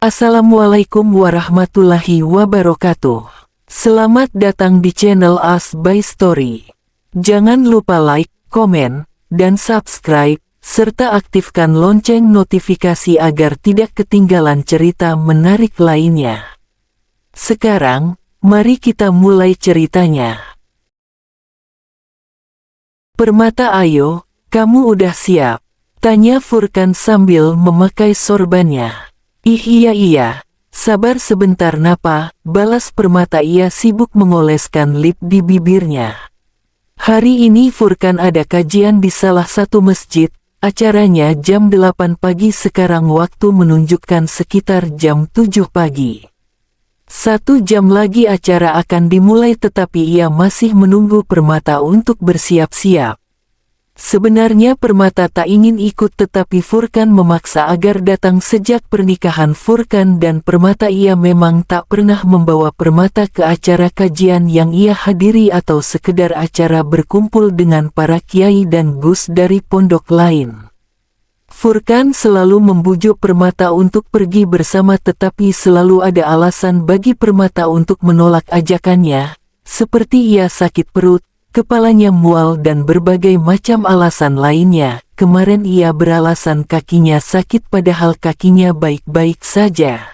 Assalamualaikum warahmatullahi wabarakatuh. Selamat datang di channel As by Story. Jangan lupa like, komen, dan subscribe, serta aktifkan lonceng notifikasi agar tidak ketinggalan cerita menarik lainnya. Sekarang, mari kita mulai ceritanya. Permata, ayo, kamu udah siap? Tanya Furkan sambil memakai sorbannya. Iya, sabar sebentar Napa, balas Permata. Ia sibuk mengoleskan lip di bibirnya. Hari ini Furkan ada kajian di salah satu masjid, acaranya jam 8 pagi sekarang waktu menunjukkan sekitar jam 7 pagi. 1 jam lagi acara akan dimulai tetapi ia masih menunggu Permata untuk bersiap-siap. Sebenarnya Permata tak ingin ikut tetapi Furkan memaksa agar datang. Sejak pernikahan Furkan dan Permata ia memang tak pernah membawa Permata ke acara kajian yang ia hadiri atau sekedar acara berkumpul dengan para kiai dan gus dari pondok lain. Furkan selalu membujuk Permata untuk pergi bersama tetapi selalu ada alasan bagi Permata untuk menolak ajakannya, seperti ia sakit perut, kepalanya mual dan berbagai macam alasan lainnya. Kemarin ia beralasan kakinya sakit padahal kakinya baik-baik saja.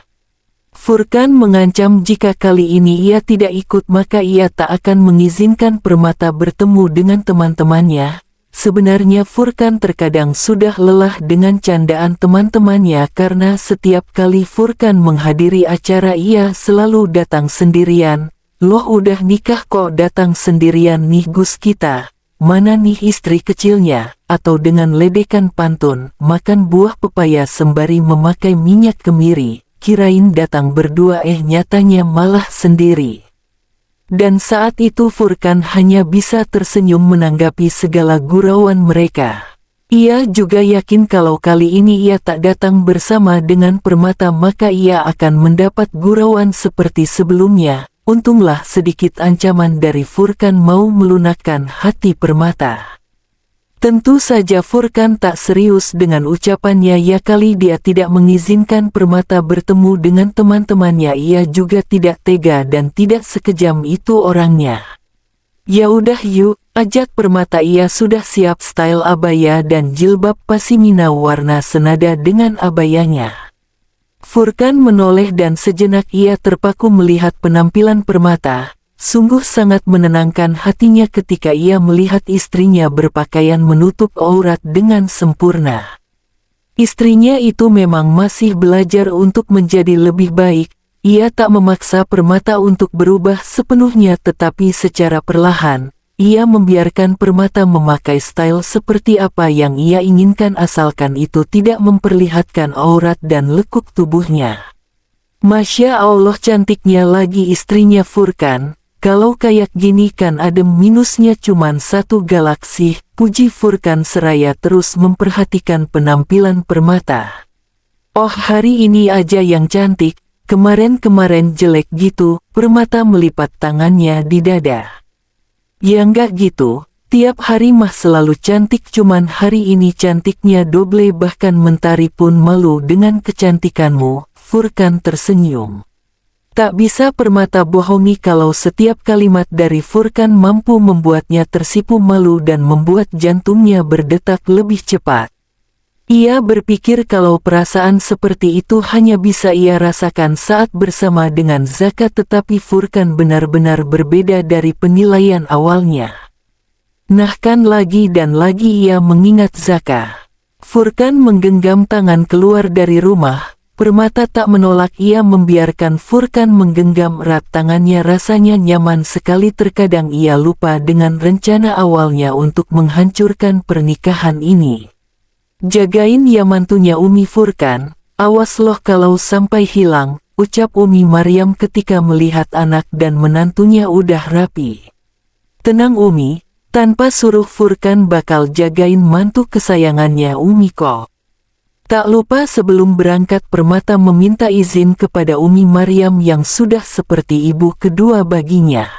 Furkan mengancam jika kali ini ia tidak ikut maka ia tak akan mengizinkan Permata bertemu dengan teman-temannya. Sebenarnya Furkan terkadang sudah lelah dengan candaan teman-temannya karena setiap kali Furkan menghadiri acara ia selalu datang sendirian. Loh, udah nikah kok datang sendirian nih gus kita, mana nih istri kecilnya? Atau dengan ledekan pantun, makan buah pepaya sembari memakai minyak kemiri, kirain datang berdua nyatanya malah sendiri. Dan saat itu Furkan hanya bisa tersenyum menanggapi segala gurauan mereka. Ia juga yakin kalau kali ini ia tak datang bersama dengan Permata maka ia akan mendapat gurauan seperti sebelumnya. Untunglah sedikit ancaman dari Furkan mau melunakkan hati Permata. Tentu saja Furkan tak serius dengan ucapannya ya kali dia tidak mengizinkan Permata bertemu dengan teman-temannya ia juga tidak tega dan tidak sekejam itu orangnya. Ya udah yuk, ajak Permata. Ia sudah siap style abaya dan jilbab pasimina warna senada dengan abayanya. Furkan menoleh dan sejenak ia terpaku melihat penampilan Permata. Sungguh sangat menenangkan hatinya ketika ia melihat istrinya berpakaian menutup aurat dengan sempurna. Istrinya itu memang masih belajar untuk menjadi lebih baik. Ia tak memaksa Permata untuk berubah sepenuhnya tetapi secara perlahan, ia membiarkan Permata memakai style seperti apa yang ia inginkan asalkan itu tidak memperlihatkan aurat dan lekuk tubuhnya. Masya Allah, cantiknya lagi istrinya Furkan. Kalau kayak gini kan adem minusnya cuman 1 galaksi, puji Furkan seraya terus memperhatikan penampilan Permata. Oh, hari ini aja yang cantik, kemarin-kemarin jelek gitu. Permata melipat tangannya di dada. Ya enggak gitu, tiap hari mah selalu cantik cuman hari ini cantiknya doble bahkan Mentari pun malu dengan kecantikanmu. Furkan tersenyum. Tak bisa Permata bohongi kalau setiap kalimat dari Furkan mampu membuatnya tersipu malu dan membuat jantungnya berdetak lebih cepat. Ia berpikir kalau perasaan seperti itu hanya bisa ia rasakan saat bersama dengan Zaka tetapi Furkan benar-benar berbeda dari penilaian awalnya. Nah kan lagi dan lagi ia mengingat Zaka. Furkan menggenggam tangan keluar dari rumah. Permata tak menolak, ia membiarkan Furkan menggenggam erat tangannya rasanya nyaman sekali terkadang ia lupa dengan rencana awalnya untuk menghancurkan pernikahan ini. Jagain ya mantunya Umi Furkan, awas loh kalau sampai hilang, ucap Umi Maryam ketika melihat anak dan menantunya udah rapi. Tenang Umi, tanpa suruh Furkan bakal jagain mantu kesayangannya Umi kok. Tak lupa sebelum berangkat Permata meminta izin kepada Umi Maryam yang sudah seperti ibu kedua baginya.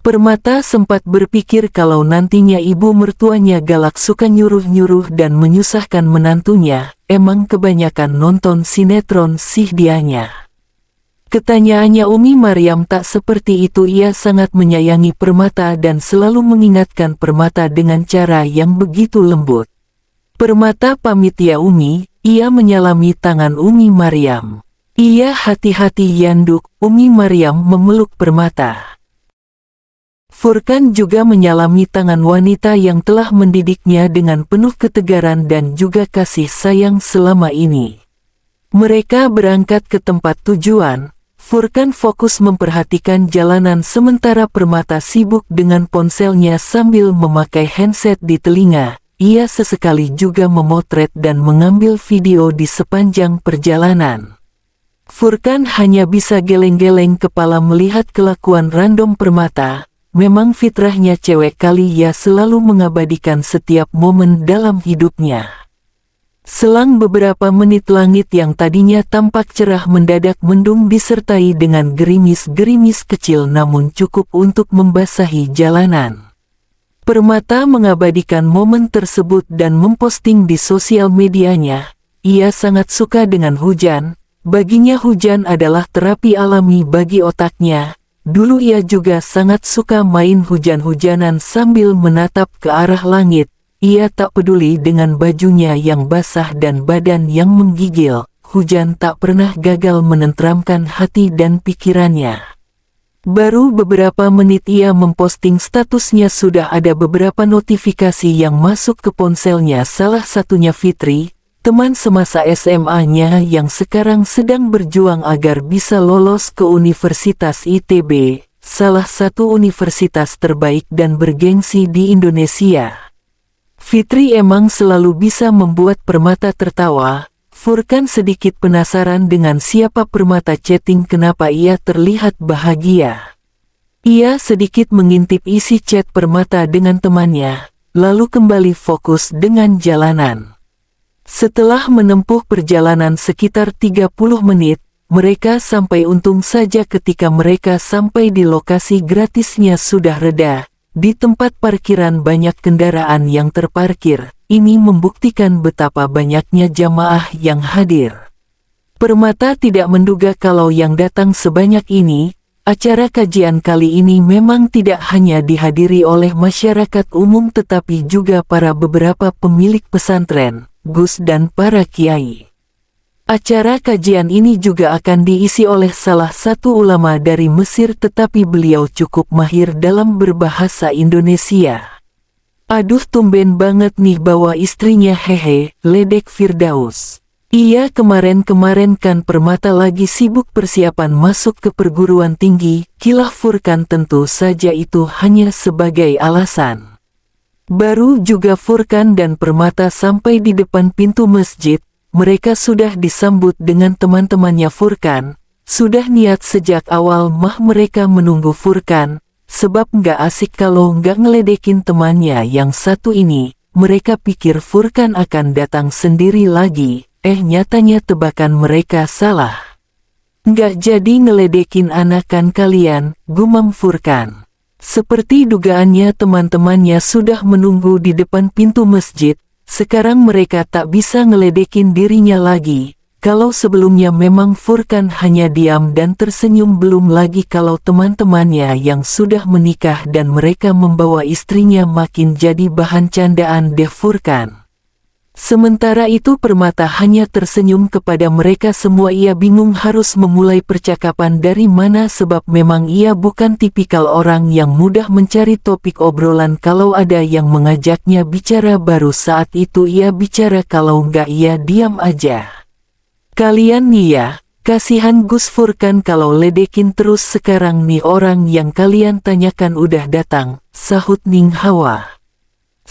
Permata sempat berpikir kalau nantinya ibu mertuanya galak, suka nyuruh-nyuruh dan menyusahkan menantunya. Emang kebanyakan nonton sinetron sih dianya. Ketanyaannya Umi Maryam tak seperti itu. Ia sangat menyayangi Permata dan selalu mengingatkan Permata dengan cara yang begitu lembut. Permata pamit ya Umi. Ia menyalami tangan Umi Maryam. Iya hati-hati Yanduk. Umi Maryam memeluk Permata. Furkan juga menyalami tangan wanita yang telah mendidiknya dengan penuh ketegaran dan juga kasih sayang selama ini. Mereka berangkat ke tempat tujuan. Furkan fokus memperhatikan jalanan sementara Permata sibuk dengan ponselnya sambil memakai handset di telinga. Ia sesekali juga memotret dan mengambil video di sepanjang perjalanan. Furkan hanya bisa geleng-geleng kepala melihat kelakuan random Permata. Memang fitrahnya cewek kali ya, selalu mengabadikan setiap momen dalam hidupnya. Selang beberapa menit langit yang tadinya tampak cerah mendadak mendung disertai dengan gerimis-gerimis kecil namun cukup untuk membasahi jalanan. Permata mengabadikan momen tersebut dan memposting di sosial medianya. Ia sangat suka dengan hujan. Baginya hujan adalah terapi alami bagi otaknya. Dulu ia juga sangat suka main hujan-hujanan sambil menatap ke arah langit. Ia tak peduli dengan bajunya yang basah dan badan yang menggigil. Hujan tak pernah gagal menenteramkan hati dan pikirannya. Baru beberapa menit ia memposting statusnya sudah ada beberapa notifikasi yang masuk ke ponselnya, salah satunya Fitri, teman semasa SMA-nya yang sekarang sedang berjuang agar bisa lolos ke Universitas ITB, salah satu universitas terbaik dan bergengsi di Indonesia. Fitri emang selalu bisa membuat Permata tertawa. Furkan sedikit penasaran dengan siapa Permata chatting, kenapa ia terlihat bahagia. Ia sedikit mengintip isi chat Permata dengan temannya, lalu kembali fokus dengan jalanan. Setelah menempuh perjalanan sekitar 30 menit, mereka sampai. Untung saja ketika mereka sampai di lokasi gratisnya sudah reda. Di tempat parkiran banyak kendaraan yang terparkir. Ini membuktikan betapa banyaknya jamaah yang hadir. Permata tidak menduga kalau yang datang sebanyak ini. Acara kajian kali ini memang tidak hanya dihadiri oleh masyarakat umum tetapi juga para beberapa pemilik pesantren, gus dan para kiai. Acara kajian ini juga akan diisi oleh salah satu ulama dari Mesir tetapi beliau cukup mahir dalam berbahasa Indonesia. Aduh tumben banget nih bawa istrinya, hehe, ledek Firdaus. Iya kemarin-kemarin kan Permata lagi sibuk persiapan masuk ke perguruan tinggi, kilah Furkan tentu saja itu hanya sebagai alasan. Baru juga Furkan dan Permata sampai di depan pintu masjid, mereka sudah disambut dengan teman-temannya Furkan. Sudah niat sejak awal mah mereka menunggu Furkan, sebab nggak asik kalau nggak ngeledekin temannya yang satu ini. Mereka pikir Furkan akan datang sendiri lagi, nyatanya tebakan mereka salah. Nggak jadi ngeledekin anakan kalian, gumam Furkan. Seperti dugaannya teman-temannya sudah menunggu di depan pintu masjid. Sekarang mereka tak bisa ngeledekin dirinya lagi. Kalau sebelumnya memang Furkan hanya diam dan tersenyum, belum lagi kalau teman-temannya yang sudah menikah dan mereka membawa istrinya makin jadi bahan candaan deh Furkan. Sementara itu Permata hanya tersenyum kepada mereka semua. Ia bingung harus memulai percakapan dari mana sebab memang ia bukan tipikal orang yang mudah mencari topik obrolan. Kalau ada yang mengajaknya bicara baru saat itu ia bicara, kalau enggak ia diam aja. Kalian nih ya, kasihan Gus Furkan kalau ledekin terus. Sekarang nih orang yang kalian tanyakan udah datang, sahut Ning Hawa.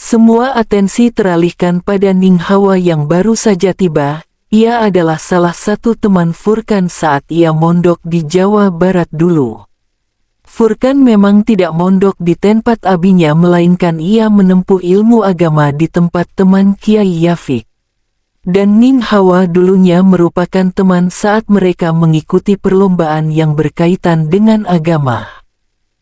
Semua atensi teralihkan pada Ning Hawa yang baru saja tiba. Ia adalah salah satu teman Furkan saat ia mondok di Jawa Barat dulu. Furkan memang tidak mondok di tempat abinya, melainkan ia menempuh ilmu agama di tempat teman Kiai Yafik. Dan Ning Hawa dulunya merupakan teman saat mereka mengikuti perlombaan yang berkaitan dengan agama.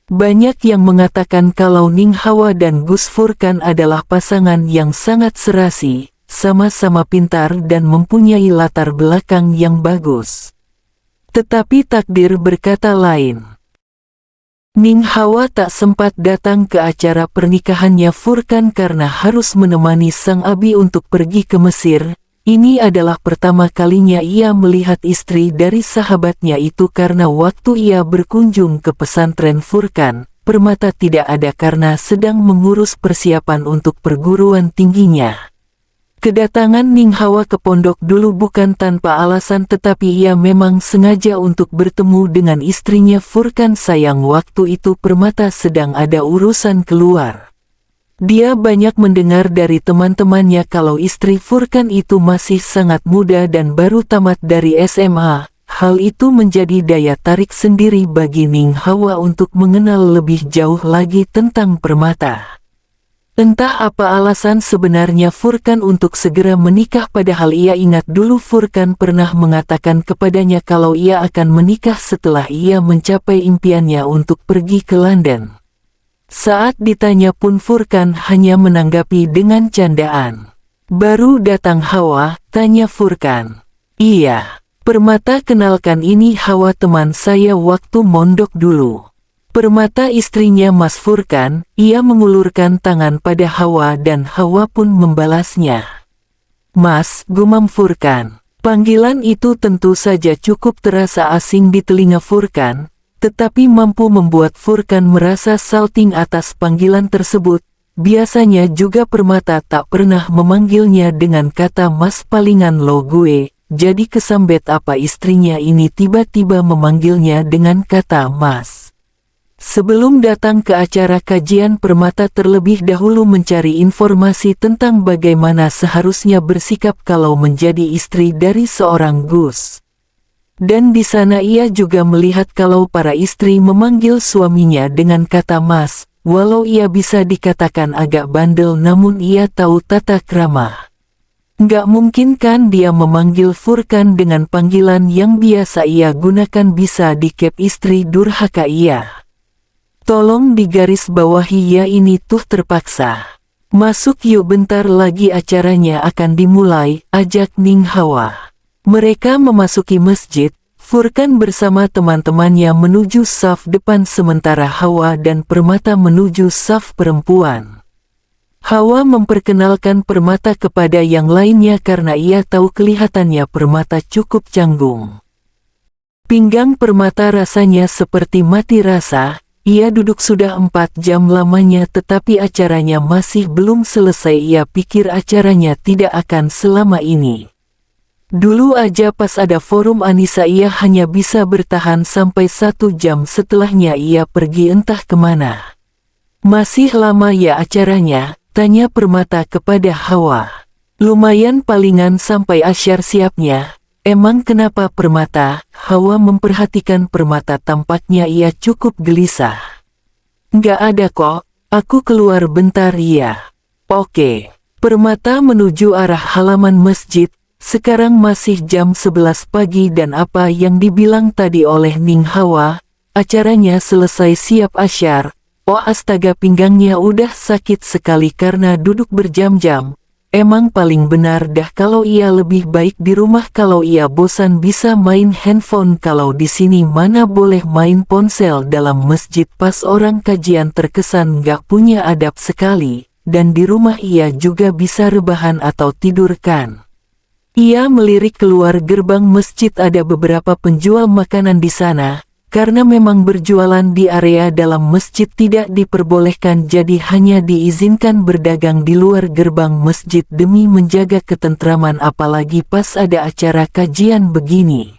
Banyak yang mengatakan kalau Ning Hawa dan Gus Furkan adalah pasangan yang sangat serasi, sama-sama pintar dan mempunyai latar belakang yang bagus. Tetapi takdir berkata lain. Ning Hawa tak sempat datang ke acara pernikahannya Furkan karena harus menemani sang abi untuk pergi ke Mesir. Ini adalah pertama kalinya ia melihat istri dari sahabatnya itu karena waktu ia berkunjung ke pesantren Furkan, Permata tidak ada karena sedang mengurus persiapan untuk perguruan tingginya. Kedatangan Ning Hawa ke pondok dulu bukan tanpa alasan tetapi ia memang sengaja untuk bertemu dengan istrinya Furkan. Sayang waktu itu Permata sedang ada urusan keluar. Dia banyak mendengar dari teman-temannya kalau istri Furkan itu masih sangat muda dan baru tamat dari SMA. Hal itu menjadi daya tarik sendiri bagi Ning Hawa untuk mengenal lebih jauh lagi tentang Permata. Entah apa alasan sebenarnya Furkan untuk segera menikah padahal ia ingat dulu Furkan pernah mengatakan kepadanya kalau ia akan menikah setelah ia mencapai impiannya untuk pergi ke London. Saat ditanya pun Furkan hanya menanggapi dengan candaan. "Baru datang Hawa?" tanya Furkan. "Iya, Permata kenalkan ini Hawa teman saya waktu mondok dulu." Permata istrinya Mas Furkan, ia mengulurkan tangan pada Hawa dan Hawa pun membalasnya. "Mas," gumam Furkan. Panggilan itu tentu saja cukup terasa asing di telinga Furkan, tetapi mampu membuat Furkan merasa salting atas panggilan tersebut. Biasanya juga Permata tak pernah memanggilnya dengan kata mas, palingan lo gue, jadi kesambet apa istrinya ini tiba-tiba memanggilnya dengan kata mas. Sebelum datang ke acara kajian Permata terlebih dahulu mencari informasi tentang bagaimana seharusnya bersikap kalau menjadi istri dari seorang Gus. Dan di sana ia juga melihat kalau para istri memanggil suaminya dengan kata mas, walau ia bisa dikatakan agak bandel namun ia tahu tata krama. Nggak mungkin kan dia memanggil Furkan dengan panggilan yang biasa ia gunakan, bisa dikep istri durhaka ia. Tolong digaris bawahi ya ini tuh terpaksa. "Masuk yuk bentar lagi acaranya akan dimulai," ajak Ning Hawa. Mereka memasuki masjid, Furkan bersama teman-temannya menuju saf depan sementara Hawa dan Permata menuju saf perempuan. Hawa memperkenalkan Permata kepada yang lainnya karena ia tahu kelihatannya Permata cukup canggung. Pinggang Permata rasanya seperti mati rasa, ia duduk sudah 4 jam lamanya tetapi acaranya masih belum selesai. Ia pikir acaranya tidak akan selama ini. Dulu aja pas ada forum Anissa ia hanya bisa bertahan sampai 1 jam, setelahnya ia pergi entah kemana. "Masih lama ya acaranya?" tanya Permata kepada Hawa. "Lumayan, palingan sampai asyar siapnya." "Emang kenapa Permata?" Hawa memperhatikan Permata, tampaknya ia cukup gelisah. "Nggak ada kok, aku keluar bentar ya." "Oke." Permata menuju arah halaman masjid. Sekarang masih jam 11 pagi dan apa yang dibilang tadi oleh Ning Hawa, acaranya selesai siap asyar. Oh astaga, pinggangnya udah sakit sekali karena duduk berjam-jam. Emang paling benar dah kalau ia lebih baik di rumah, kalau ia bosan bisa main handphone, kalau di sini mana boleh main ponsel. Dalam masjid pas orang kajian terkesan gak punya adab sekali, dan di rumah ia juga bisa rebahan atau tidur kan. Ia melirik keluar gerbang masjid, ada beberapa penjual makanan di sana. Karena memang berjualan di area dalam masjid tidak diperbolehkan, jadi hanya diizinkan berdagang di luar gerbang masjid demi menjaga ketentraman, apalagi pas ada acara kajian begini.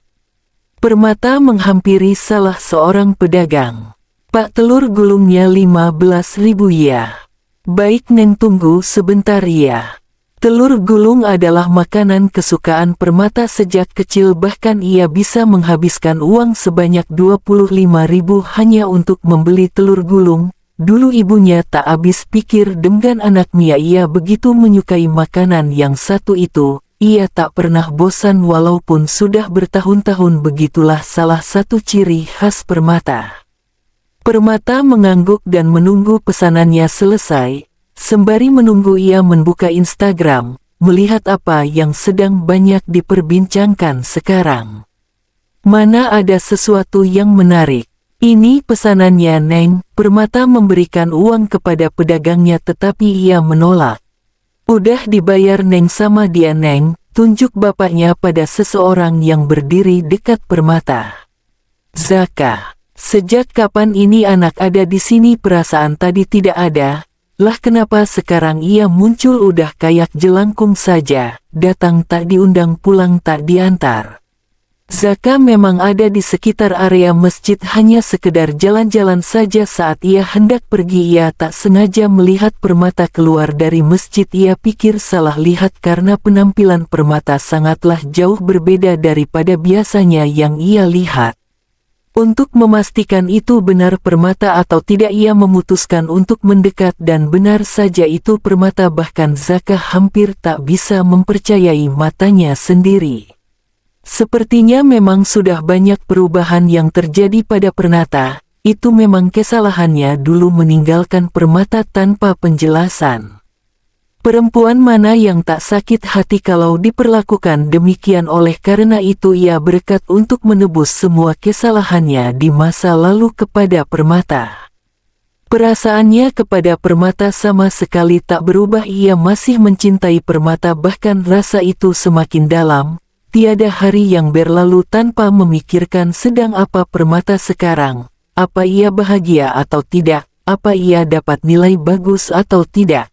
Permata menghampiri salah seorang pedagang. "Pak, telur gulungnya 15.000 ya." "Baik Neng, tunggu sebentar ya." Telur gulung adalah makanan kesukaan Permata sejak kecil, bahkan ia bisa menghabiskan uang sebanyak 25.000 hanya untuk membeli telur gulung. Dulu ibunya tak habis pikir dengan anaknya, ia begitu menyukai makanan yang satu itu, ia tak pernah bosan walaupun sudah bertahun-tahun. Begitulah salah satu ciri khas Permata. Permata mengangguk dan menunggu pesanannya selesai, sembari menunggu ia membuka Instagram, melihat apa yang sedang banyak diperbincangkan sekarang. Mana ada sesuatu yang menarik. Ini pesanannya, Neng. Permata memberikan uang kepada pedagangnya tetapi ia menolak. Udah dibayar Neng sama dia, Neng, tunjuk bapaknya pada seseorang yang berdiri dekat Permata. Zaka, sejak kapan ini anak ada di sini? Perasaan tadi tidak ada. Lah kenapa sekarang ia muncul? Udah kayak jelangkung saja, datang tak diundang, pulang tak diantar. Zaka memang ada di sekitar area masjid, hanya sekedar jalan-jalan saja. Saat ia hendak pergi ia tak sengaja melihat Permata keluar dari masjid. Ia pikir salah lihat karena penampilan Permata sangatlah jauh berbeda daripada biasanya yang ia lihat. Untuk memastikan itu benar Permata atau tidak, ia memutuskan untuk mendekat dan benar saja itu Permata. Bahkan Zaka hampir tak bisa mempercayai matanya sendiri. Sepertinya memang sudah banyak perubahan yang terjadi pada Permata. Itu memang kesalahannya dulu meninggalkan Permata tanpa penjelasan. Perempuan mana yang tak sakit hati kalau diperlakukan demikian? Oleh karena itu ia bertekad untuk menebus semua kesalahannya di masa lalu kepada Permata. Perasaannya kepada Permata sama sekali tak berubah. Ia masih mencintai Permata, bahkan rasa itu semakin dalam. Tiada hari yang berlalu tanpa memikirkan sedang apa Permata sekarang. Apa ia bahagia atau tidak? Apa ia dapat nilai bagus atau tidak?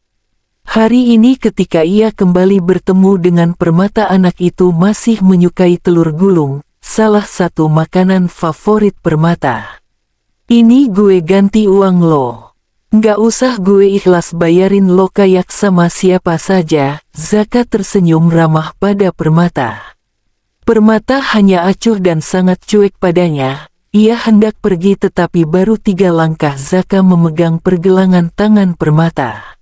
Hari ini ketika ia kembali bertemu dengan Permata, anak itu masih menyukai telur gulung, salah satu makanan favorit Permata. Ini gue ganti uang lo. Nggak usah, gue ikhlas bayarin lo kayak sama siapa saja. Zaka tersenyum ramah pada Permata. Permata hanya acuh dan sangat cuek padanya. Ia hendak pergi tetapi baru 3 langkah Zaka memegang pergelangan tangan Permata.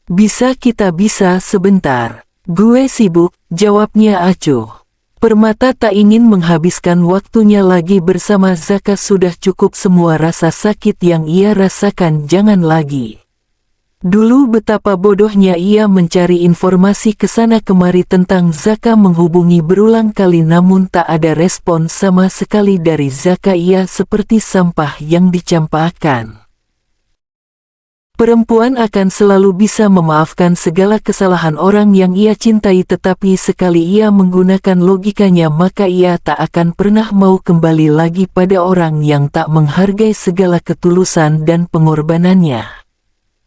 Bisa kita bisa sebentar? Gue sibuk, jawabnya acuh. Permata tak ingin menghabiskan waktunya lagi bersama Zaka, sudah cukup semua rasa sakit yang ia rasakan, jangan lagi. Dulu betapa bodohnya ia mencari informasi kesana kemari tentang Zaka, menghubungi berulang kali namun tak ada respon sama sekali dari Zaka. Ia seperti sampah yang dicampakkan. Perempuan akan selalu bisa memaafkan segala kesalahan orang yang ia cintai, tetapi sekali ia menggunakan logikanya maka ia tak akan pernah mau kembali lagi pada orang yang tak menghargai segala ketulusan dan pengorbanannya.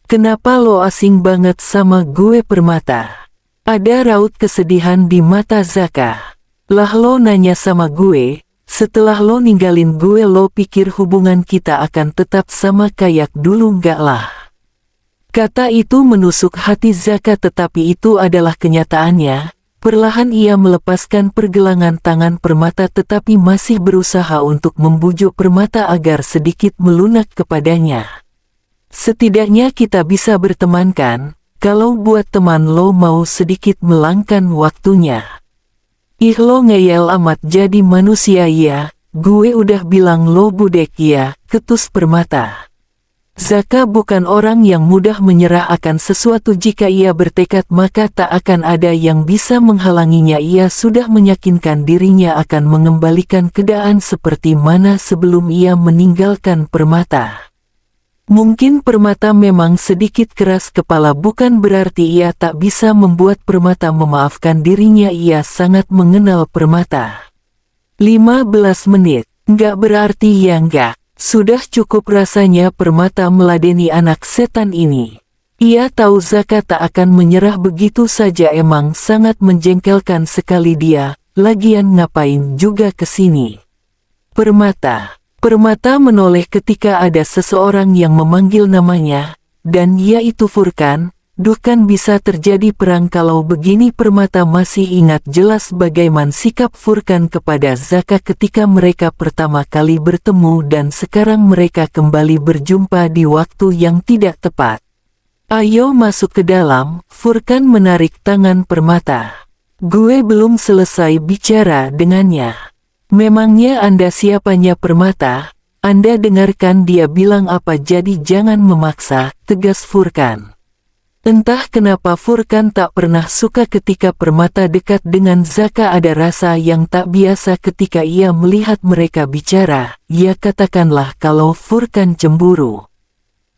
Kenapa lo asing banget sama gue, Permata? Ada raut kesedihan di mata Zaka. Lah lo nanya sama gue, setelah lo ninggalin gue lo pikir hubungan kita akan tetap sama kayak dulu? Enggak lah. Kata itu menusuk hati Zaka tetapi itu adalah kenyataannya. Perlahan ia melepaskan pergelangan tangan Permata tetapi masih berusaha untuk membujuk Permata agar sedikit melunak kepadanya. Setidaknya kita bisa berteman kan? Kalau buat teman lo mau sedikit melangkan waktunya. Ih lo ngeyel amat jadi manusia ya. Gue udah bilang lo budek ya, ketus Permata. Zaka bukan orang yang mudah menyerah akan sesuatu. Jika ia bertekad maka tak akan ada yang bisa menghalanginya. Ia sudah meyakinkan dirinya akan mengembalikan keadaan seperti mana sebelum ia meninggalkan Permata. Mungkin Permata memang sedikit keras kepala, bukan berarti ia tak bisa membuat Permata memaafkan dirinya. Ia sangat mengenal Permata. 15 menit, nggak berarti ya nggak. Sudah cukup rasanya Permata meladeni anak setan ini. Ia tahu Zaka tak akan menyerah begitu saja, emang sangat menjengkelkan sekali dia. Lagian ngapain juga kesini? Permata menoleh ketika ada seseorang yang memanggil namanya, dan yaitu Furkan. Duh, kan bisa terjadi perang kalau begini. Permata masih ingat jelas bagaimana sikap Furkan kepada Zaka ketika mereka pertama kali bertemu dan sekarang mereka kembali berjumpa di waktu yang tidak tepat. Ayo masuk ke dalam, Furkan menarik tangan Permata. Gue belum selesai bicara dengannya. Memangnya Anda siapanya, Permata? Anda dengarkan dia bilang apa, jadi jangan memaksa, tegas Furkan. Entah kenapa Furkan tak pernah suka ketika Permata dekat dengan Zaka, ada rasa yang tak biasa ketika ia melihat mereka bicara. Ya, katakanlah kalau Furkan cemburu.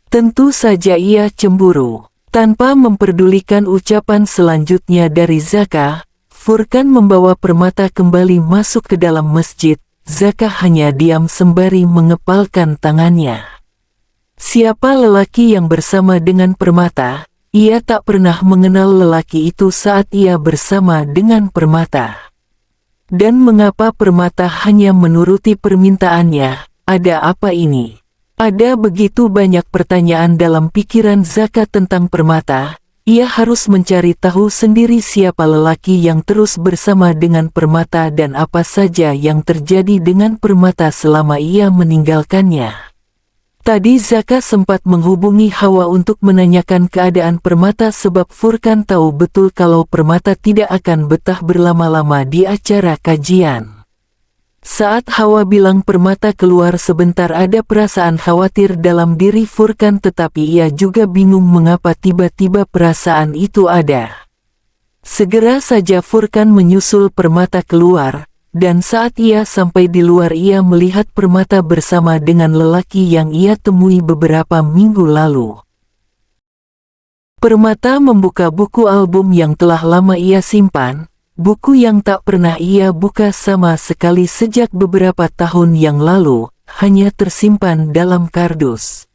Tentu saja ia cemburu. Tanpa memperdulikan ucapan selanjutnya dari Zaka, Furkan membawa Permata kembali masuk ke dalam masjid. Zaka hanya diam sembari mengepalkan tangannya. Siapa lelaki yang bersama dengan Permata? Ia tak pernah mengenal lelaki itu saat ia bersama dengan Permata. Dan mengapa Permata hanya menuruti permintaannya? Ada apa ini? Ada begitu banyak pertanyaan dalam pikiran Zaka tentang Permata. Ia harus mencari tahu sendiri siapa lelaki yang terus bersama dengan Permata dan apa saja yang terjadi dengan Permata selama ia meninggalkannya. Tadi Zaka sempat menghubungi Hawa untuk menanyakan keadaan Permata sebab Furkan tahu betul kalau Permata tidak akan betah berlama-lama di acara kajian. Saat Hawa bilang Permata keluar sebentar, ada perasaan khawatir dalam diri Furkan, tetapi ia juga bingung mengapa tiba-tiba perasaan itu ada. Segera saja Furkan menyusul Permata keluar, dan saat ia sampai di luar ia melihat Permata bersama dengan lelaki yang ia temui beberapa minggu lalu. Permata membuka buku album yang telah lama ia simpan. Buku yang tak pernah ia buka sama sekali sejak beberapa tahun yang lalu, hanya tersimpan dalam kardus.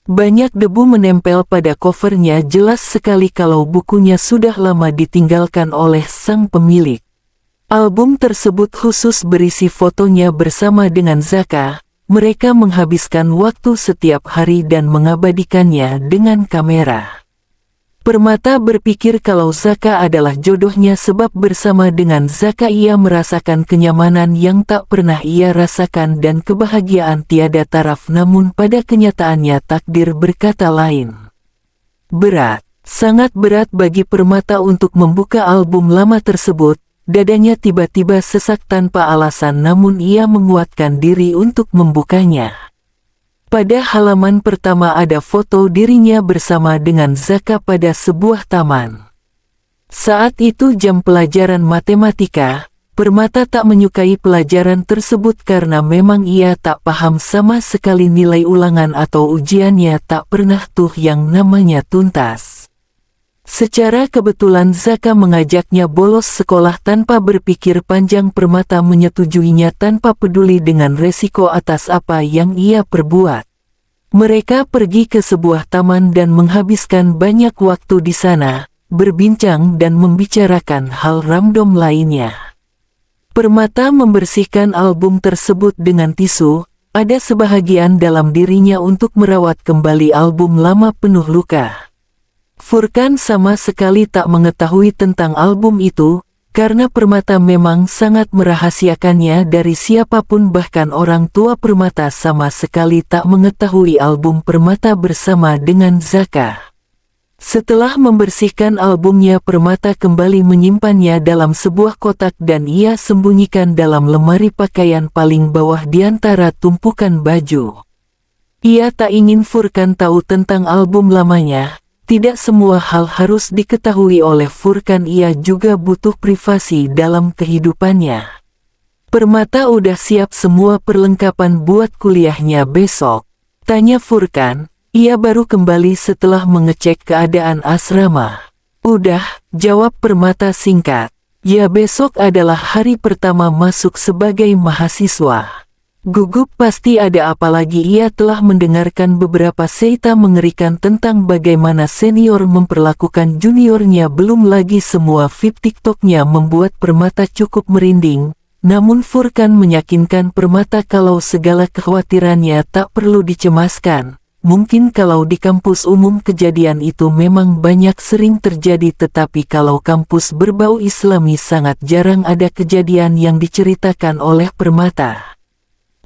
Banyak debu menempel pada covernya, jelas sekali kalau bukunya sudah lama ditinggalkan oleh sang pemilik. Album tersebut khusus berisi fotonya bersama dengan Zaka. Mereka menghabiskan waktu setiap hari dan mengabadikannya dengan kamera. Permata berpikir kalau Zaka adalah jodohnya sebab bersama dengan Zaka ia merasakan kenyamanan yang tak pernah ia rasakan dan kebahagiaan tiada taraf, namun pada kenyataannya takdir berkata lain. Berat, sangat berat bagi Permata untuk membuka album lama tersebut. Dadanya tiba-tiba sesak tanpa alasan, namun ia menguatkan diri untuk membukanya. Pada halaman pertama ada foto dirinya bersama dengan Zaka pada sebuah taman. Saat itu jam pelajaran matematika. Permata tak menyukai pelajaran tersebut karena memang ia tak paham sama sekali nilai ulangan atau ujiannya, tak pernah tuh yang namanya tuntas. Secara kebetulan Zaka mengajaknya bolos sekolah tanpa berpikir panjang. Permata menyetujuinya tanpa peduli dengan resiko atas apa yang ia perbuat. Mereka pergi ke sebuah taman dan menghabiskan banyak waktu di sana, berbincang dan membicarakan hal random lainnya. Permata membersihkan album tersebut dengan tisu. Ada sebahagian dalam dirinya untuk merawat kembali album lama penuh luka. Furkan sama sekali tak mengetahui tentang album itu, karena Permata memang sangat merahasiakannya dari siapapun, bahkan orang tua Permata sama sekali tak mengetahui album Permata bersama dengan Zaka. Setelah membersihkan albumnya, Permata kembali menyimpannya dalam sebuah kotak dan ia sembunyikan dalam lemari pakaian paling bawah di antara tumpukan baju. Ia tak ingin Furkan tahu tentang album lamanya. Tidak semua hal harus diketahui oleh Furkan, ia juga butuh privasi dalam kehidupannya. Permata udah siap semua perlengkapan buat kuliahnya besok? Tanya Furkan. Ia baru kembali setelah mengecek keadaan asrama. Udah, jawab Permata singkat. Ya, besok adalah hari pertama masuk sebagai mahasiswa. Gugup pasti ada, apalagi ia telah mendengarkan beberapa cerita mengerikan tentang bagaimana senior memperlakukan juniornya. Belum lagi semua feed TikToknya membuat Permata cukup merinding. Namun Furkan meyakinkan Permata kalau segala kekhawatirannya tak perlu dicemaskan. Mungkin kalau di kampus umum kejadian itu memang banyak sering terjadi, tetapi kalau kampus berbau Islami sangat jarang ada kejadian yang diceritakan oleh Permata.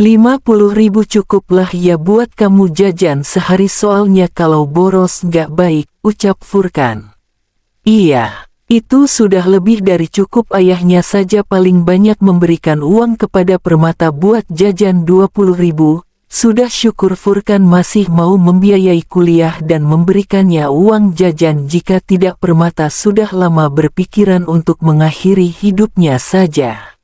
50.000 cukuplah ya buat kamu jajan sehari, soalnya kalau boros nggak baik, ucap Furkan. Iya, itu sudah lebih dari cukup, ayahnya saja paling banyak memberikan uang kepada Permata buat jajan 20.000. Sudah syukur Furkan masih mau membiayai kuliah dan memberikannya uang jajan jika tidak Permata sudah lama berpikiran untuk mengakhiri hidupnya saja.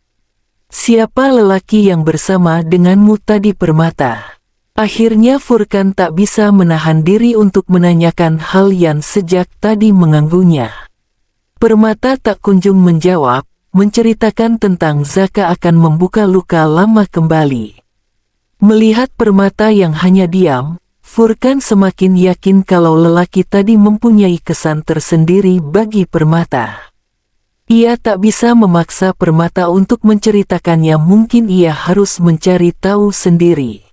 Siapa lelaki yang bersama denganmu tadi Permata? Akhirnya Furkan tak bisa menahan diri untuk menanyakan hal yang sejak tadi mengganggunya. Permata tak kunjung menjawab, menceritakan tentang Zaka akan membuka luka lama kembali. Melihat Permata yang hanya diam, Furkan semakin yakin kalau lelaki tadi mempunyai kesan tersendiri bagi Permata. Ia tak bisa memaksa Permata untuk menceritakannya, mungkin ia harus mencari tahu sendiri.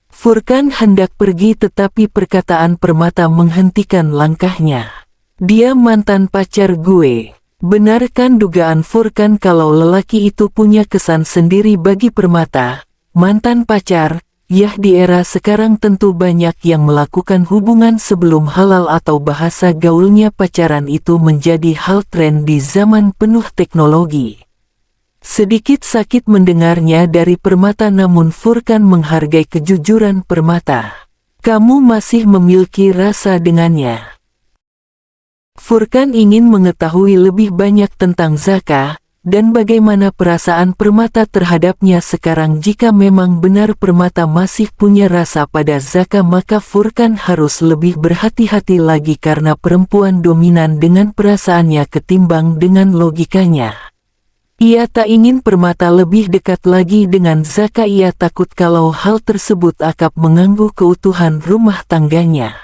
Furkan hendak pergi tetapi perkataan Permata menghentikan langkahnya. Dia mantan pacar gue. Benarkan dugaan Furkan kalau lelaki itu punya kesan sendiri bagi Permata? Mantan pacar, yah di era sekarang tentu banyak yang melakukan hubungan sebelum halal atau bahasa gaulnya pacaran itu menjadi hal tren di zaman penuh teknologi. Sedikit sakit mendengarnya dari Permata, namun Furkan menghargai kejujuran Permata. Kamu masih memiliki rasa dengannya. Furkan ingin mengetahui lebih banyak tentang Zaka, dan bagaimana perasaan Permata terhadapnya sekarang. Jika memang benar Permata masih punya rasa pada Zaka, maka Furkan harus lebih berhati-hati lagi karena perempuan dominan dengan perasaannya ketimbang dengan logikanya. Ia tak ingin Permata lebih dekat lagi dengan Zaka. Ia takut kalau hal tersebut akan mengganggu keutuhan rumah tangganya.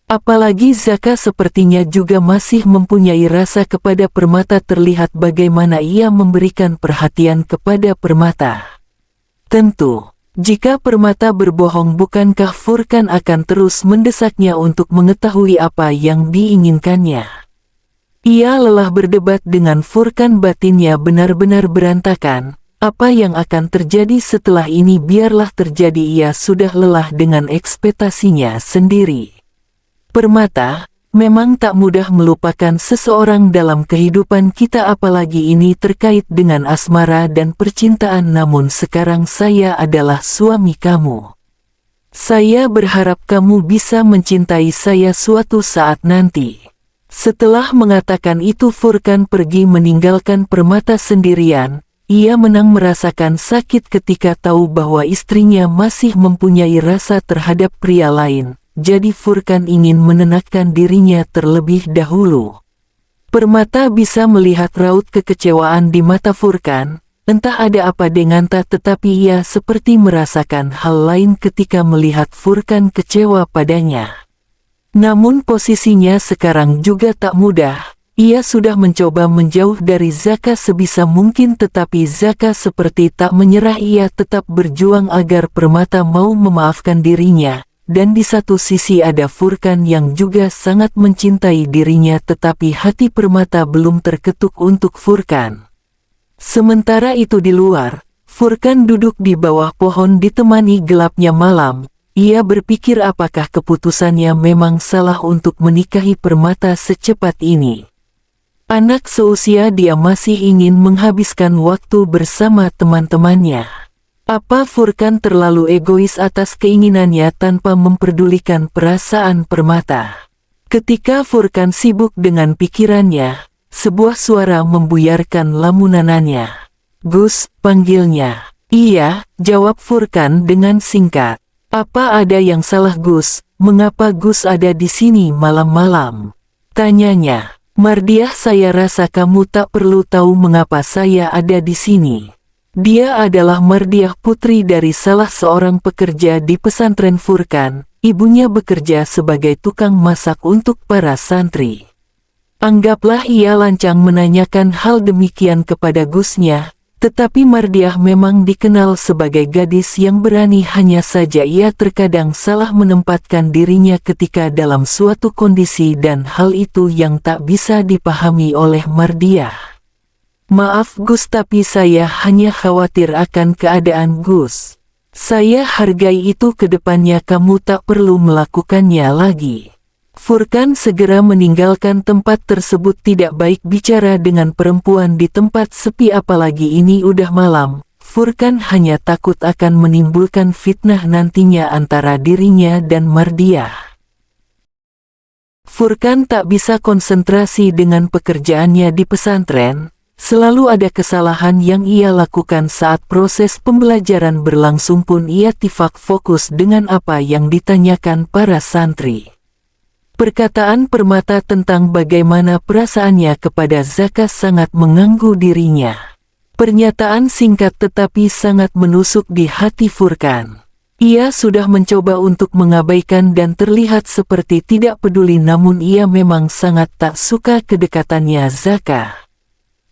Apalagi Zaka sepertinya juga masih mempunyai rasa kepada Permata. Terlihat bagaimana ia memberikan perhatian kepada Permata. Tentu, jika Permata berbohong, bukankah Furkan akan terus mendesaknya untuk mengetahui apa yang diinginkannya? Ia lelah berdebat dengan Furkan, batinnya benar-benar berantakan. Apa yang akan terjadi setelah ini biarlah terjadi, ia sudah lelah dengan ekspektasinya sendiri. Permata, memang tak mudah melupakan seseorang dalam kehidupan kita, apalagi ini terkait dengan asmara dan percintaan. Namun sekarang saya adalah suami kamu. Saya berharap kamu bisa mencintai saya suatu saat nanti. Setelah mengatakan itu Furkan pergi meninggalkan Permata sendirian. Ia menang merasakan sakit ketika tahu bahwa istrinya masih mempunyai rasa terhadap pria lain. Jadi Furkan ingin menenangkan dirinya terlebih dahulu. Permata bisa melihat raut kekecewaan di mata Furkan. Entah ada apa dengannya, tetapi ia seperti merasakan hal lain ketika melihat Furkan kecewa padanya. Namun posisinya sekarang juga tak mudah. Ia sudah mencoba menjauh dari Zaka sebisa mungkin, tetapi Zaka seperti tak menyerah. Ia tetap berjuang agar Permata mau memaafkan dirinya. Dan di satu sisi ada Furkan yang juga sangat mencintai dirinya, tetapi hati Permata belum terketuk untuk Furkan. Sementara itu di luar, Furkan duduk di bawah pohon ditemani gelapnya malam. Ia berpikir apakah keputusannya memang salah untuk menikahi Permata secepat ini. Anak seusia dia masih ingin menghabiskan waktu bersama teman-temannya. Apa Furkan terlalu egois atas keinginannya tanpa memperdulikan perasaan Permata? Ketika Furkan sibuk dengan pikirannya, sebuah suara membuyarkan lamunanannya. Gus, panggilnya. Iya, jawab Furkan dengan singkat. Apa ada yang salah Gus? Mengapa Gus ada di sini malam-malam? Tanyanya. Mardiah, saya rasa kamu tak perlu tahu mengapa saya ada di sini. Dia adalah Mardiah, putri dari salah seorang pekerja di pesantren Furkan. Ibunya bekerja sebagai tukang masak untuk para santri. Anggaplah ia lancang menanyakan hal demikian kepada Gusnya. Tetapi Mardiah memang dikenal sebagai gadis yang berani, hanya saja ia terkadang salah menempatkan dirinya ketika dalam suatu kondisi, dan hal itu yang tak bisa dipahami oleh Mardiah. Maaf Gus, tapi saya hanya khawatir akan keadaan Gus. Saya hargai itu, kedepannya kamu tak perlu melakukannya lagi. Furkan segera meninggalkan tempat tersebut. Tidak baik bicara dengan perempuan di tempat sepi, apalagi ini udah malam. Furkan hanya takut akan menimbulkan fitnah nantinya antara dirinya dan Mardiah. Furkan tak bisa konsentrasi dengan pekerjaannya di pesantren. Selalu ada kesalahan yang ia lakukan saat proses pembelajaran berlangsung pun ia tidak fokus dengan apa yang ditanyakan para santri. Perkataan Permata tentang bagaimana perasaannya kepada Zaka sangat mengganggu dirinya. Pernyataan singkat tetapi sangat menusuk di hati Furkan. Ia sudah mencoba untuk mengabaikan dan terlihat seperti tidak peduli, namun ia memang sangat tak suka kedekatannya Zaka.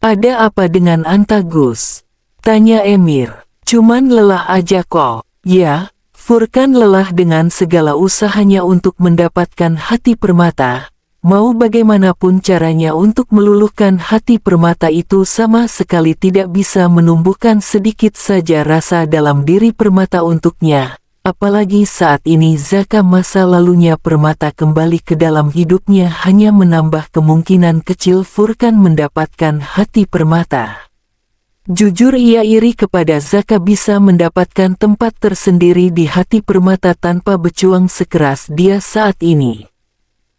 "Ada apa dengan Anta, Gus?" tanya Emir. "Cuman lelah aja kok." "Ya." Furkan lelah dengan segala usahanya untuk mendapatkan hati Permata. Mau bagaimanapun caranya untuk meluluhkan hati Permata itu sama sekali tidak bisa menumbuhkan sedikit saja rasa dalam diri Permata untuknya. Apalagi saat ini Zaka masa lalunya Permata kembali ke dalam hidupnya hanya menambah kemungkinan kecil Furkan mendapatkan hati Permata. Jujur ia iri kepada Zaka bisa mendapatkan tempat tersendiri di hati Permata tanpa berjuang sekeras dia saat ini.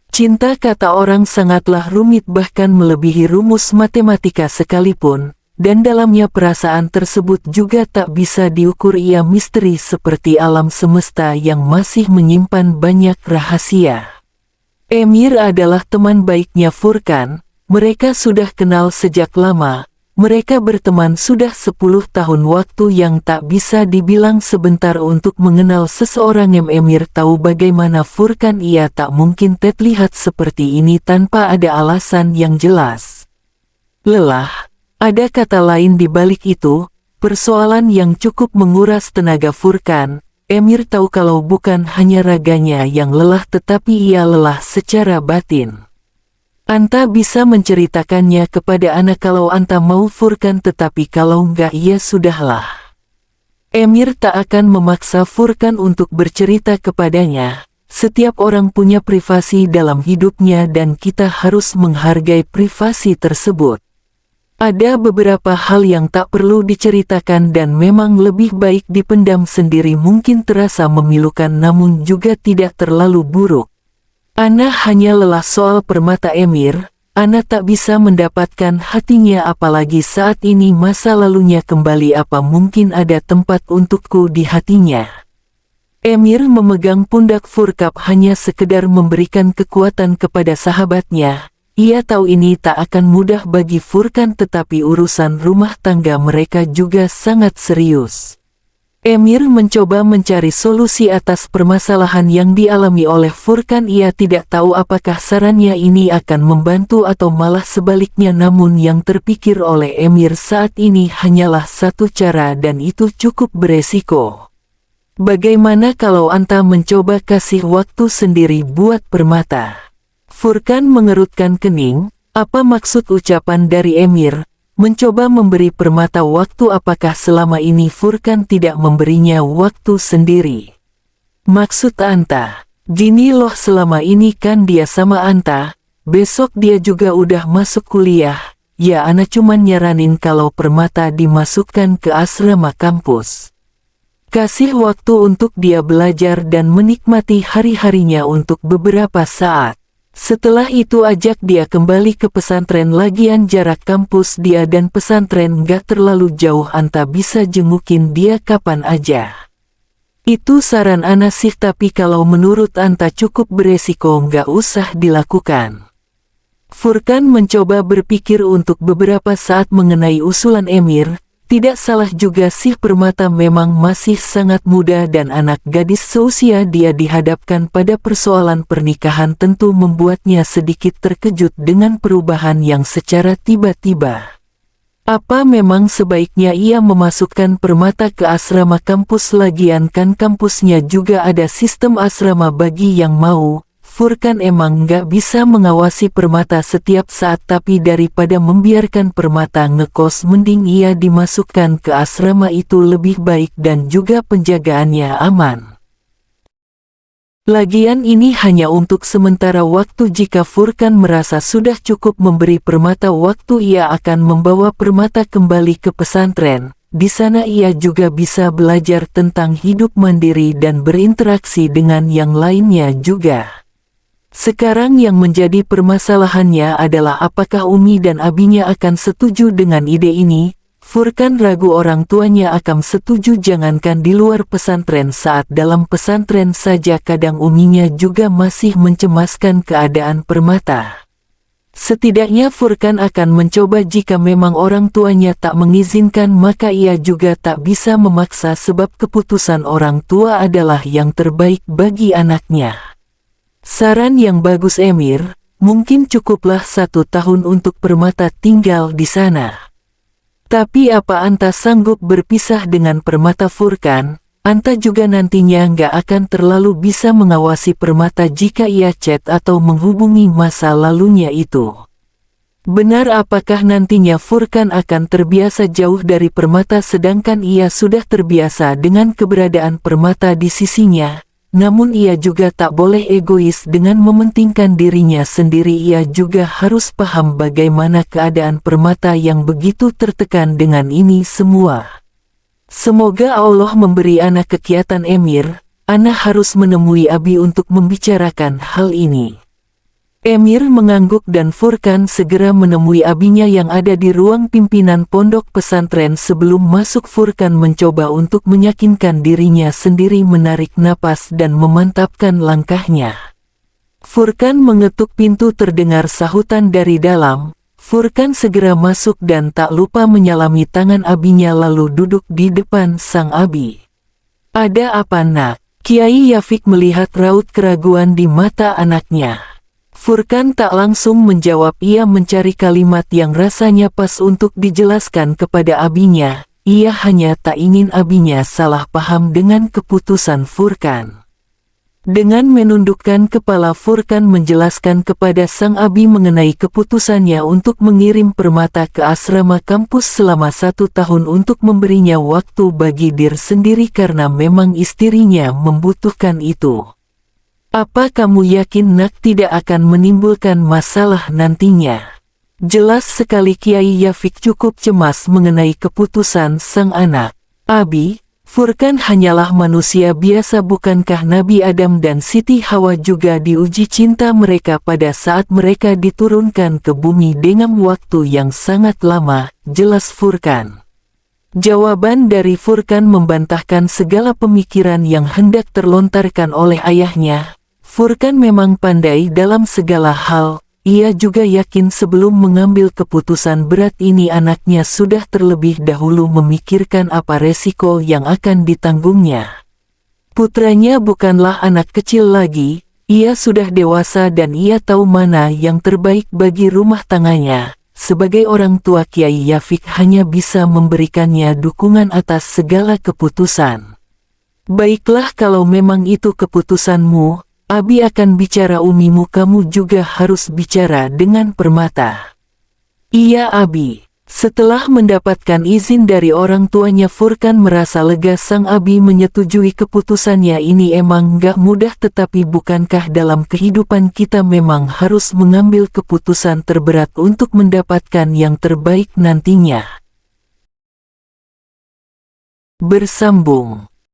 Cinta, kata orang, sangatlah rumit bahkan melebihi rumus matematika sekalipun, dan dalamnya perasaan tersebut juga tak bisa diukur. Ia misteri seperti alam semesta yang masih menyimpan banyak rahasia. Emir adalah teman baiknya Furkan, mereka sudah kenal sejak lama. Mereka berteman sudah 10 tahun, waktu yang tak bisa dibilang sebentar untuk mengenal seseorang. Emir tahu bagaimana Furkan ia tak mungkin terlihat seperti ini tanpa ada alasan yang jelas. Lelah, ada kata lain di balik itu, persoalan yang cukup menguras tenaga Furkan. Emir tahu kalau bukan hanya raganya yang lelah tetapi ia lelah secara batin. Anta bisa menceritakannya kepada anak kalau Anta mau Furkan, tetapi kalau enggak ya sudahlah. Emir tak akan memaksa Furkan untuk bercerita kepadanya. Setiap orang punya privasi dalam hidupnya dan kita harus menghargai privasi tersebut. Ada beberapa hal yang tak perlu diceritakan dan memang lebih baik dipendam sendiri. Mungkin terasa memilukan namun juga tidak terlalu buruk. Ana hanya lelah soal Permata Emir, Ana tak bisa mendapatkan hatinya apalagi saat ini masa lalunya kembali. Apa mungkin ada tempat untukku di hatinya? Emir memegang pundak Furkan hanya sekedar memberikan kekuatan kepada sahabatnya. Ia tahu ini tak akan mudah bagi Furkan tetapi urusan rumah tangga mereka juga sangat serius. Emir mencoba mencari solusi atas permasalahan yang dialami oleh Furkan. Ia tidak tahu apakah sarannya ini akan membantu atau malah sebaliknya, namun yang terpikir oleh Emir saat ini hanyalah satu cara dan itu cukup beresiko. Bagaimana kalau Anta mencoba kasih waktu sendiri buat Permata? Furkan mengerutkan kening. Apa maksud ucapan dari Emir? Mencoba memberi Permata waktu, apakah selama ini Furkan tidak memberinya waktu sendiri? Maksud Anta, gini loh, selama ini kan dia sama Anta, besok dia juga udah masuk kuliah, ya Ana cuman nyaranin kalau Permata dimasukkan ke asrama kampus. Kasih waktu untuk dia belajar dan menikmati hari-harinya untuk beberapa saat. Setelah itu ajak dia kembali ke pesantren. Lagian jarak kampus dia dan pesantren nggak terlalu jauh, Anta bisa jengukin dia kapan aja. Itu saran Ana sih, tapi kalau menurut Anta cukup beresiko nggak usah dilakukan. Furkan mencoba berpikir untuk beberapa saat mengenai usulan Emir. Tidak salah juga sih, Permata memang masih sangat muda dan anak gadis seusia dia dihadapkan pada persoalan pernikahan tentu membuatnya sedikit terkejut dengan perubahan yang secara tiba-tiba. Apa memang sebaiknya ia memasukkan Permata ke asrama kampus? Lagian kan kampusnya juga ada sistem asrama bagi yang mau. Furkan emang nggak bisa mengawasi Permata setiap saat, tapi daripada membiarkan Permata ngekos mending ia dimasukkan ke asrama, itu lebih baik dan juga penjagaannya aman. Lagian ini hanya untuk sementara waktu. Jika Furkan merasa sudah cukup memberi Permata waktu, ia akan membawa Permata kembali ke pesantren. Di sana ia juga bisa belajar tentang hidup mandiri dan berinteraksi dengan yang lainnya juga. Sekarang yang menjadi permasalahannya adalah apakah Umi dan Abinya akan setuju dengan ide ini. Furkan ragu orang tuanya akan setuju, jangankan di luar pesantren, saat dalam pesantren saja kadang Uminya juga masih mencemaskan keadaan Permata. Setidaknya Furkan akan mencoba. Jika memang orang tuanya tak mengizinkan, maka ia juga tak bisa memaksa, sebab keputusan orang tua adalah yang terbaik bagi anaknya. Saran yang bagus Emir, mungkin cukuplah 1 tahun untuk Permata tinggal di sana. Tapi apa Anta sanggup berpisah dengan Permata? Furkan, Anta juga nantinya nggak akan terlalu bisa mengawasi Permata jika ia chat atau menghubungi masa lalunya itu. Benar, apakah nantinya Furkan akan terbiasa jauh dari Permata sedangkan ia sudah terbiasa dengan keberadaan Permata di sisinya? Namun ia juga tak boleh egois dengan mementingkan dirinya sendiri. Ia juga harus paham bagaimana keadaan Permata yang begitu tertekan dengan ini semua. Semoga Allah memberi Ana kekuatan Emir. Ana harus menemui Abi untuk membicarakan hal ini. Emir mengangguk dan Furkan segera menemui Abinya yang ada di ruang pimpinan pondok pesantren. Sebelum masuk, Furkan mencoba untuk meyakinkan dirinya sendiri, menarik napas dan memantapkan langkahnya. Furkan mengetuk pintu, terdengar sahutan dari dalam. Furkan segera masuk dan tak lupa menyalami tangan Abinya lalu duduk di depan sang Abi. "Ada apa nak?" Kiai Yafik melihat raut keraguan di mata anaknya. Furkan tak langsung menjawab, ia mencari kalimat yang rasanya pas untuk dijelaskan kepada Abinya. Ia hanya tak ingin Abinya salah paham dengan keputusan Furkan. Dengan menundukkan kepala, Furkan menjelaskan kepada sang Abi mengenai keputusannya untuk mengirim Permata ke asrama kampus selama 1 tahun untuk memberinya waktu bagi diri sendiri karena memang istrinya membutuhkan itu. "Apa kamu yakin nak tidak akan menimbulkan masalah nantinya?" Jelas sekali Kiai Yafik cukup cemas mengenai keputusan sang anak. "Abi, Furkan hanyalah manusia biasa, bukankah Nabi Adam dan Siti Hawa juga diuji cinta mereka pada saat mereka diturunkan ke bumi dengan waktu yang sangat lama?" jelas Furkan. Jawaban dari Furkan membantahkan segala pemikiran yang hendak terlontarkan oleh ayahnya. Furkan memang pandai dalam segala hal. Ia juga yakin sebelum mengambil keputusan berat ini anaknya sudah terlebih dahulu memikirkan apa resiko yang akan ditanggungnya. Putranya bukanlah anak kecil lagi, ia sudah dewasa dan ia tahu mana yang terbaik bagi rumah tangganya. Sebagai orang tua, Kiai Yafik hanya bisa memberikannya dukungan atas segala keputusan. "Baiklah, kalau memang itu keputusanmu, Abi akan bicara Umimu, kamu juga harus bicara dengan Permata." "Iya Abi." Setelah mendapatkan izin dari orang tuanya, Furkan merasa lega. Sang Abi menyetujui keputusannya. Ini emang gak mudah, tetapi bukankah dalam kehidupan kita memang harus mengambil keputusan terberat untuk mendapatkan yang terbaik nantinya? Bersambung.